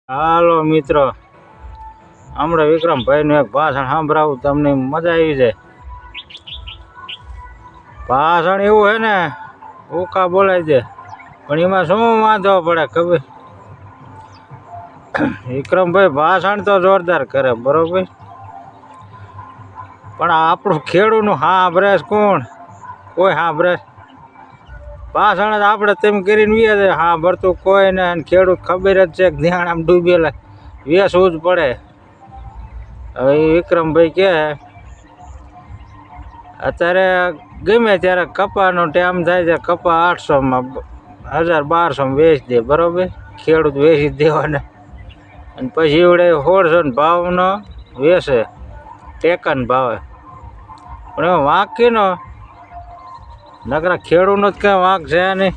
હાલો મિત્રો, હમણાં વિક્રમભાઈનું એક ભાષણ સાંભળાવું, તમને મજા આવી જાય. ભાષણ એવું હે ને, ઉકા બોલાય દે, પણ એમાં શું વાંધો પડે ખબર? વિક્રમભાઈ ભાષણ તો જોરદાર કરે, બરોબર, પણ આપણું ખેડૂતનું સાંભળે કોણ? કોઈ સાંભળે? ભાષણ જ આપણે તેમ કરીને વ્યાજે સાંભળતું કોઈ ને. ખેડૂત ખબર જ છે કે ધ્યાન આમ ડૂબેલા વેસવું જ પડે. હવે વિક્રમભાઈ કહે અત્યારે ગમે ત્યારે કપાનો ટાઈમ થાય છે, કપા 800માં 1200માં વેચી દે, બરોબર, ખેડૂત વેચી દેવાને, અને પછી એવડે 1600 ભાવનો વેચે, ટેકન ભાવે. પણ એમાં વાંકીનો નકરા ખેડૂતનો જ કંઈ વાંક છે નહીં.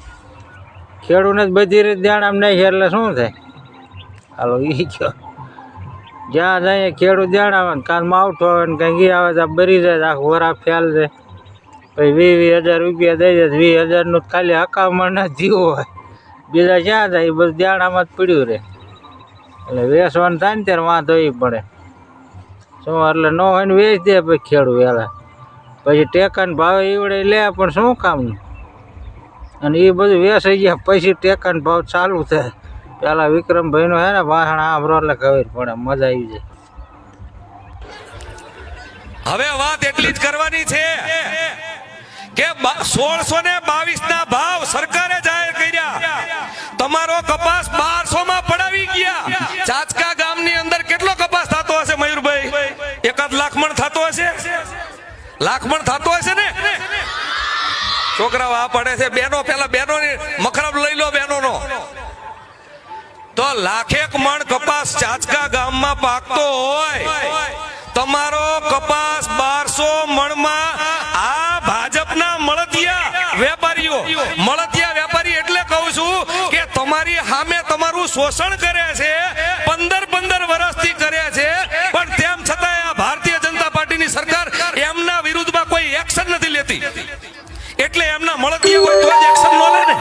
ખેડૂતને જ બધી રીતે દાણામાં નાખીએ એટલે શું થાય? હાલો એ કયો, જ્યાં જાય ખેડૂત દાણામાં કાં માવઠો આવે ને કંઈક આવે તો બરી જાય, આખું વરા ફેલ જાય. પછી 20,000 રૂપિયા દઈ જાય, 20,000નું ખાલી હકામણ ના જીવો હોય, બીજા ક્યાં જાય? એ બધું દાણામાં જ પડ્યું રહે. એટલે વેચવાનું થાય ને ત્યારે વાંધો એ પડે. શું એટલે ન હોય ને વેચ દે પછી ખેડૂત વહેલા, પછી ટેકન ભાવે એવડે લે, પણ શું કામનું? અને એ બધું વેચાઈ ગયા પછી ટેકન ભાવ ચાલુ થાય. પેલા વિક્રમભાઈનું હે ને ભાષણ સાંભળો એટલે ખબર પડે, મજા આવી જાય. હવે વાત એટલી જ કરવાની છે કે 1622 ના ભાવ સરકારે જાહેર કર્યા. તમારો કપાસ 1200 માં પડાવી ગયા. ચાચકા ગામની અંદર કેટલો કપાસ થતો હશે મયુરભાઈ? 1 લાખ મણ થતો હશે? લાખ મણ થતો હશે ને? છોકરાઓ આ પડે છે. બેનો પેલા બેનો મખરબ લઈ લો, બેનો નો તો 1,00,000 મણ કપાસ ચાચકા ગામમાં પાકતો હોય, તમારો કપાસ 1200 મણમાં આ ભાજપના મળતિયા વેપારી એટલે કહું છું કે તમારી સામે તમારું શોષણ કરે છે, 15 વર્ષથી કરે છે, પણ તેમ છતાં આ ભારતીય જનતા પાર્ટીની સરકાર એમના વિરુદ્ધમાં કોઈ એક્શન નથી લેતી. એટલે એમના મળતિયા હોય તો જ એક્શન ન લે ને,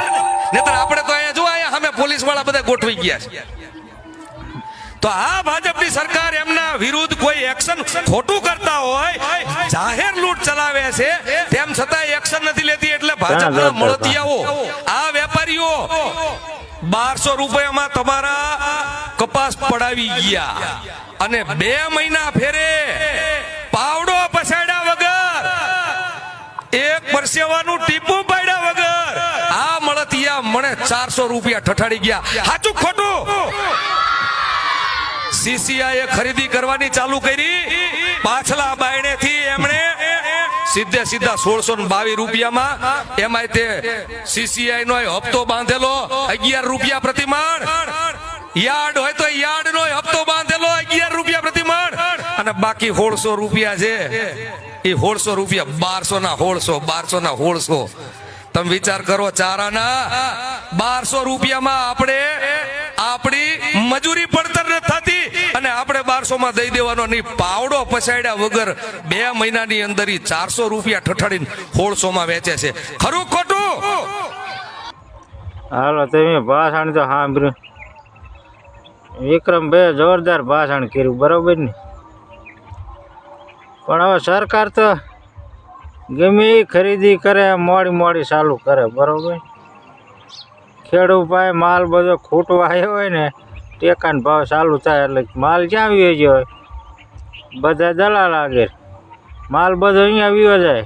નહીતર આપણે તો અહીંયા જો અહીંયા સામે પોલીસ વાળા બધા ગોઠવી ગયા છે. તો આ ભાજપની સરકાર એમના વિરુદ્ધ કોઈ એક્શન ખોટું કરતા હોય, જાહેર લૂંટ ચલાવે છે, તેમ છતાં એક્શન નથી લેતી. એટલે ભાજપના મળતિયાઓ, આ વેપારીઓ 1200 રૂપિયામાં તમારા કપાસ પડાવી ગયા, અને 2 મહિના ફેરે પાવડો પછાડ્યા વગર, એક પરસેવાનું ટીપું પાડ્યા વગર આ મળતિયા મને 400 રૂપિયા ઠઠાડી ગયા. સાચું ખોટું? સીસીઆઈએ ખરીદી કરવાની ચાલુ કરી, પાછલા બાયણેથી એમણે સીધા 1622 રૂપિયામાં, એમાં તે સીસીઆઈ નો હપ્તો બાંધેલો 11 રૂપિયા પ્રતિમણ, યાર્ડ હોય તો યાર્ડ નો હપ્તો બાંધેલો 11 રૂપિયા પ્રતિમણ, અને બાકી 1600 રૂપિયા છે. એ 1600 રૂપિયા 1200 ના 1600, 1200 ના 1600. તમે વિચાર કરો, ચારાના 1200 રૂપિયામાં આપણે આપણી મજૂરી પડતર ન થતી, અને આપણે 1200 માં દઈ દેવાનો નહીં. પાવડો પછાડ્યા વગર 2 મહિનાની અંદર 400 રૂપિયા ઠઠાડીને 1600 માં વેચે છે. ખરું ખોટું? હાલો તમે ભાષણ તો સાંભળ્યું, વિક્રમભાઈ જોરદાર ભાષણ કર્યું, બરોબર ને? પણ હવે સરકાર તો ગમે એ ખરીદી કરે, મોડી ચાલુ કરે, બરોબર. ખેડૂત પાસે માલ બધો ખૂટવા આવ્યો હોય ને, ટેકાન ભાવ ચાલુ થાય એટલે માલ ક્યાં વેચ્યો હોય? બધા દલાલ આગળ માલ બધો અહીંયા વ્યો જાય.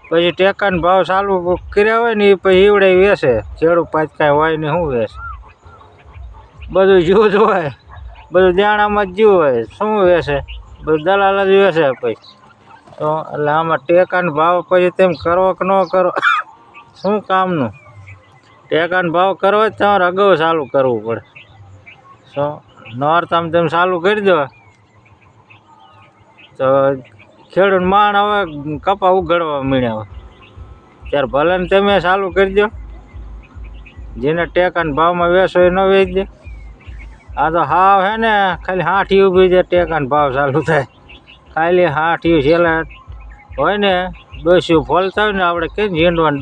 પછી ટેકાન ભાવ ચાલુ કર્યા હોય ને એ પછી એવડે વેચે. ખેડૂત પાસે કાંઈ હોય ને શું વેચે? બધું જીવ જ હોય, બધું દાણામાં જ જીવ હોય, શું વેચે? બધું દલાલ જ વેચે. પછી તો એટલે આમાં ટેકાન ભાવ પછી તેમ કરો કે ન કરો, શું કામનું? ટેકાન ભાવ કરવો જ તમારે અગાઉ ચાલુ કરવું પડે. શું નોરતામ તેમ ચાલુ કરી દો તો ખેડૂત માણ હવે કપા ઉગાડવા મળ્યા હોય ત્યારે ભલે ને તમે ચાલુ કરી દો. જેને ટેકાન ભાવમાં વેચો એ ન વેચી દે. આ તો હાવ હે ને ખાલી 60 ઊભી જાય, ટેકાન ભાવ ચાલુ થાય. ખાલી 60 છેલ્લા હોય ને, ડોસ્યું ફોલતા હોય ને, આપણે કઈ ઝીંડવાનું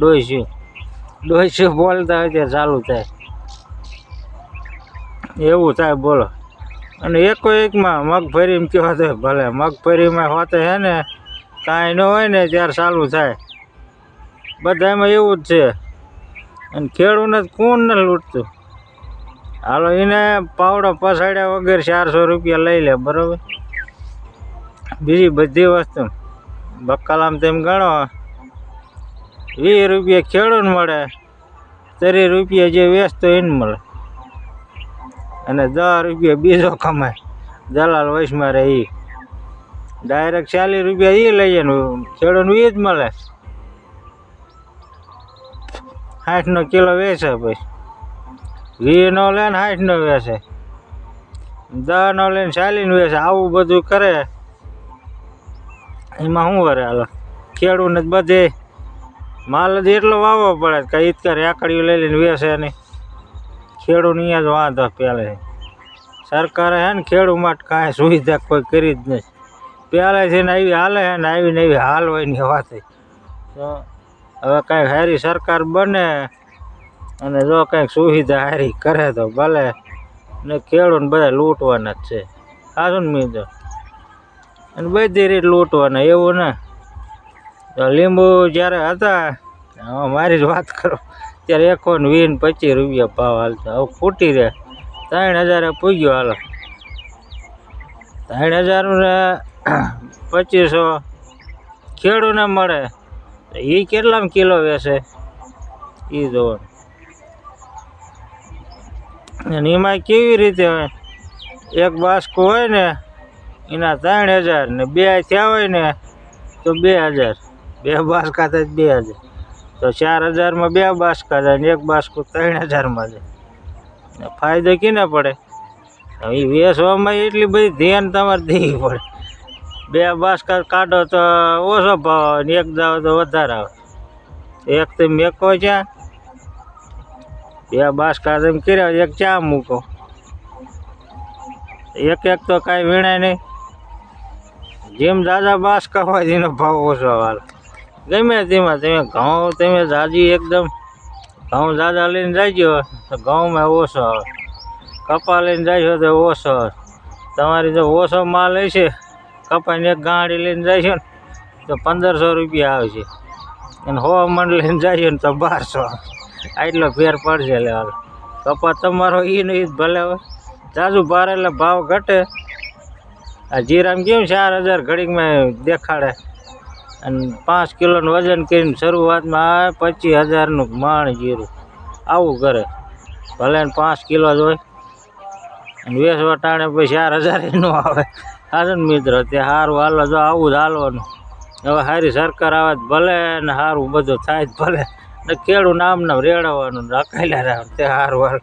ડોસ્યું બોલતા હોય ત્યારે ચાલુ થાય. એવું થાય બોલો. અને એકમાં મગફળીમાં કહેવા તો ભલે મગફળીમાં હોતે છે ને કાંઈ ન હોય ને ત્યારે ચાલુ થાય. બધામાં એવું જ છે. અને ખેડૂતને કોણ ન લૂંટતું. હાલો એને પાવડો પસાડ્યા વગર 400 રૂપિયા લઈ લે બરાબર. બીજી બધી વસ્તુ બકાલામ તેમ ગણો 20 રૂપિયા ખેડૂત મળે, 30 રૂપિયા જે વેચતો એને મળે, અને 10 રૂપિયા બીજો કમાય દલાલ વૈશમાં રહે. એ ડાયરેક્ટ 40 રૂપિયા એ લઈએ ને ખેડૂતનું એ જ મળે. 60નો કિલો વેચે, પછી 20નો લે ને 60નો વેચે, 10નો લઈને 40 વેચે. આવું બધું કરે એમાં શું કરે? હાલો ખેડૂતને બધે માલ જ એટલો વાવવો પડે કે ઇતકા રેકડીઓ લઈ લઈને વેચે નહીં. ખેડૂત અહીંયા જ વાંધો પહેલે. સરકારે હે ને ખેડૂત માટે કાંઈ સુવિધા કોઈ કરી જ નથી. પહેલેથી ને આવી હાલે છે ને આવીને એવી હાલ હોય ની વાત. તો હવે કાંઈક સારી સરકાર બને અને જો કાંઈક સુવિધા સારી કરે તો ભલે, ને ખેડૂતને બધા લૂંટવાના જ છે. સાચું ને મિત્રો? અને બધી રીત લૂંટવાના એવું ને. તો લીંબુ જ્યારે હતા મારી જ વાત કરો ત્યારે 120 ને 25 રૂપિયા ભાવ હાલતા. હવે ફૂટી રહે 3000 પૂગ્યો. હાલો 3000 ને 2500 ખેડૂતને મળે. એ કેટલામાં કિલો વેચે એ જોવાનું. અને એમાં કેવી રીતે હોય? એક બાસ્કું હોય ને એના 3000 ને 2 થયા હોય ને તો 2000. 2 બાસ્કા થાય 2000. તો 4000માં 2 બાસ્કા જાય ને એક બાસ્કું 3000માં જાય. ફાયદો કીને પડે? એ વેચવામાં એટલી બધી ધ્યાન તમારે દેવી પડે. 2 બાસ્કા કાઢો તો ઓછો ભાવ આવે ને એક દાવ તો વધારે આવે. એક તો મેકો ચા, 2 બાસ્કા તમે કર્યા એક ચા મૂકો. એક તો કાંઈ વીણાય નહીં. જેમ દાદા બાસ્કા હોય એનો ભાવ ઓછો આવે. ગમે તેમાં તમે ઘઉં તમે જાજી એકદમ ઘઉં દાદા લઈને જાજો તો ઘઉંમાં ઓછો આવે. કપા લઈને જાશો તો ઓછો આવે. તમારી જો ઓછો માલ હશે, કપાની એક ગાડી લઈને જશો ને તો 1500 રૂપિયા આવશે, અને 100 મણ લઈને જશો ને તો 1200 આવે. આટલો ફેર પડશે. લે હાલ કપા તમારો એ નહીં ભલે હોય જાજુ ભારે એટલે ભાવ ઘટે. આ જીરામ કેમ 4000 ઘડીકમાં દેખાડે, અને 5 કિલોનું વજન કરીને શરૂઆતમાં 25000નું માણ જીરું આવું કરે. ભલે ને 5 કિલો જ હોય અને વેચવા ટાણે પછી 4000 નો આવે. હાજર મિત્રો તે સારું હાલો. જો આવું જ હાલવાનું. હવે સારી સરકાર આવે ભલે ને સારું બધું થાય જ ભલે, ને ખેડૂત નામ રેડવાનું રખાયેલા રહે તે સારું હાલ.